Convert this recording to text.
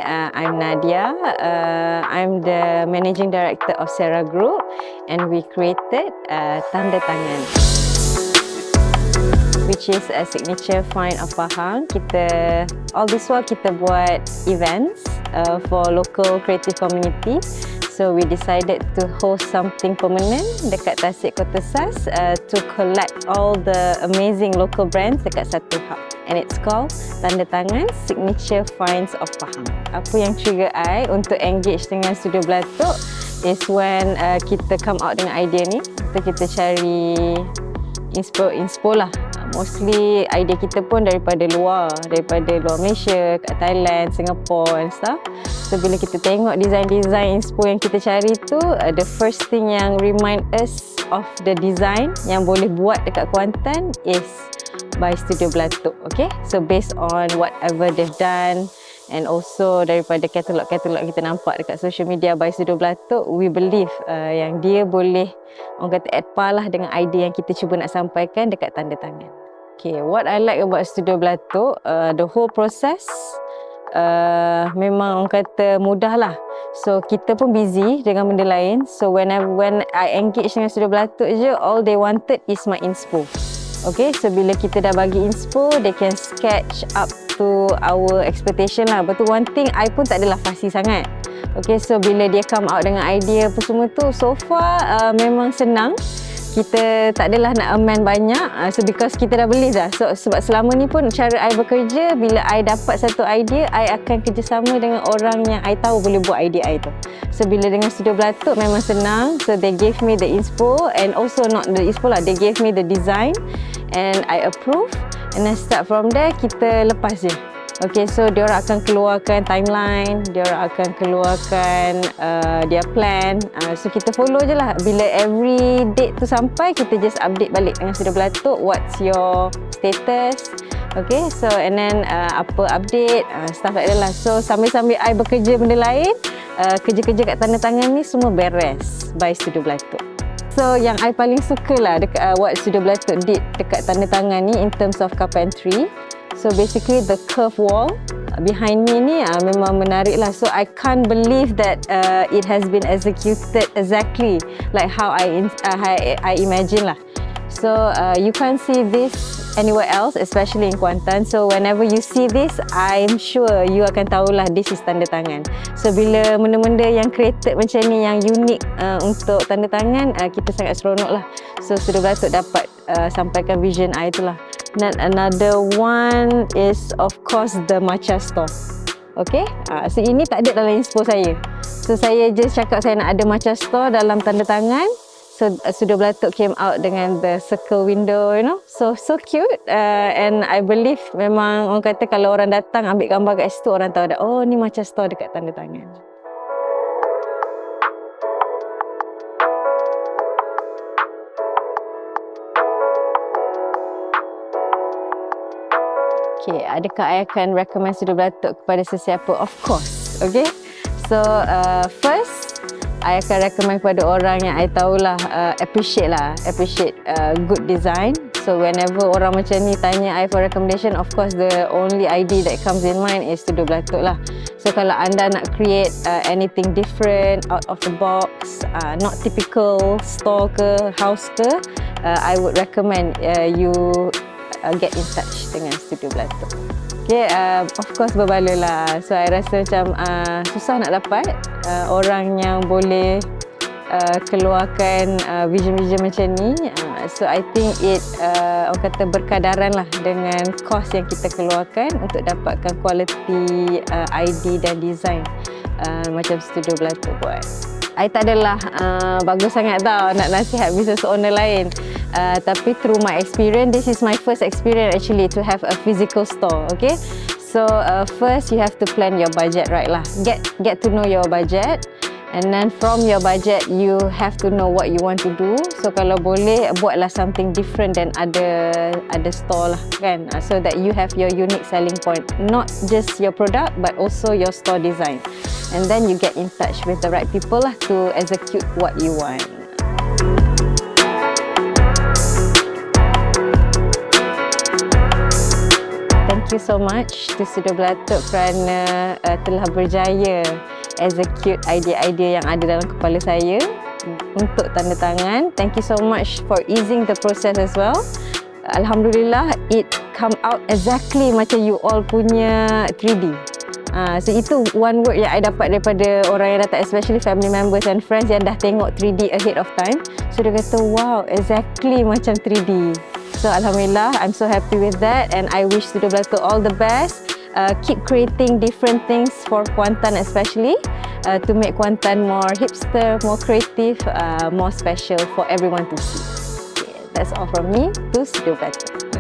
I'm Nadia. I'm the Managing Director of Sarah Group, and we created Tanda Tangan, which is a signature find of Pahang. All this while kita buat events for local creative community. So we decided to host something permanent dekat Tasik Kota Sas to collect all the amazing local brands dekat satu hub. And it's called Tanda Tangan Signature Finds of Pahang. Apa yang trigger I untuk engage dengan Studio Belatok is when kita come out dengan idea ni. Kita cari inspo lah. Mostly idea kita pun daripada luar Malaysia, kat Thailand, Singapore and stuff. So bila kita tengok design inspo yang kita cari tu, the first thing yang remind us of the design yang boleh buat dekat Kuantan is by Studio Belatok. Okay, so based on whatever they've done and also daripada katalog-katalog kita nampak dekat social media by Studio Belatok, we believe yang dia boleh, orang kata, add par lah dengan idea yang kita cuba nak sampaikan dekat Tanda Tangan. Okay, what I like about Studio Belatok, the whole process memang orang kata mudah lah. So kita pun busy dengan benda lain. So when I engage dengan Studio Belatok je, all they wanted is my inspo. Okay, so bila kita dah bagi inspo, they can sketch up to our expectation lah. Betul, one thing I pun tak adalah fussy sangat. Okay, so bila dia come out dengan idea apa semua tu, so far memang senang. Kita tak adalah nak amend banyak, so because kita dah beli dah. So sebab selama ni pun cara I bekerja, bila I dapat satu idea, I akan kerjasama dengan orang yang I tahu boleh buat idea I tu. So bila dengan Studio Belatok memang senang. So they gave me the inspo, and also not the inspo lah, they gave me the design and I approve, and then start from there, kita lepas je. Okay, so diorang akan keluarkan timeline, diorang akan keluarkan their plan. So kita follow je lah. Bila every date tu sampai, kita just update balik dengan Studio Belatok, what's your status. Okay, so and then apa update, stuff like that lah. So sambil-sambil I bekerja benda lain, kerja-kerja kat Tanda Tangan ni semua beres by Studio Belatok. So yang I paling suka lah dekat what Studio Belatok did dekat Tanda Tangan ni in terms of carpentry. So basically the curve wall behind me ni memang menarik lah. So I can't believe that it has been executed exactly like how I imagine lah. So you can't see this anywhere else, especially in Kuantan. So whenever you see this, I'm sure you akan tahulah this is Tanda Tangan. So bila benda-benda yang created macam ni, yang unik untuk Tanda Tangan, kita sangat seronok lah. So Studio Belatok dapat sampaikan vision I tu lah. Then another one is of course the matcha store. Okay, so ini tak ada dalam inspo saya. So saya just cakap saya nak ada matcha store dalam Tanda Tangan. So Studio Belatok came out dengan the circle window, you know, so cute. And I believe memang orang kata kalau orang datang ambil gambar kat situ, orang tahu dah, oh ni matcha store dekat Tanda Tangan. Okay, adakah I akan recommend Studio Belatok kepada sesiapa? Of course, okay. So first, I akan recommend kepada orang yang I tahulah appreciate good design. So whenever orang macam ni tanya I for recommendation, of course the only idea that comes in mind is Studio Belatok lah. So kalau anda nak create anything different, out of the box, not typical store ke, house ke, I would recommend you get in touch dengan Studio Belatok. Okay, of course berbaloi lah. So I rasa macam susah nak dapat orang yang boleh keluarkan vision-vision macam ni. So I think orang kata berkadaran lah dengan kos yang kita keluarkan untuk dapatkan quality ID dan design macam Studio Belatok buat. I tak adalah bagus sangat tau nak nasihat business owner lain. Tapi through my experience, this is my first experience actually to have a physical store. Okay, so first you have to plan your budget right lah. Get to know your budget, and then from your budget you have to know what you want to do. So kalau boleh buatlah something different than other store lah kan, so that you have your unique selling point, not just your product but also your store design. And then you get in touch with the right people lah to execute what you want. thank you so much to Studio Belatuk kerana telah berjaya execute idea-idea yang ada dalam kepala saya untuk tanda tangan. Thank you so much for easing the process as well. Alhamdulillah, it come out exactly macam you all punya 3D. So itu one word yang I dapat daripada orang yang datang, especially family members and friends yang dah tengok 3D ahead of time. So dia kata, wow, exactly macam 3D. So Alhamdulillah, I'm so happy with that, and I wish Studio Belatuk all the best. Keep creating different things for Kuantan especially, to make Kuantan more hipster, more creative, more special for everyone to see. Okay, that's all from me to Studio Belatuk.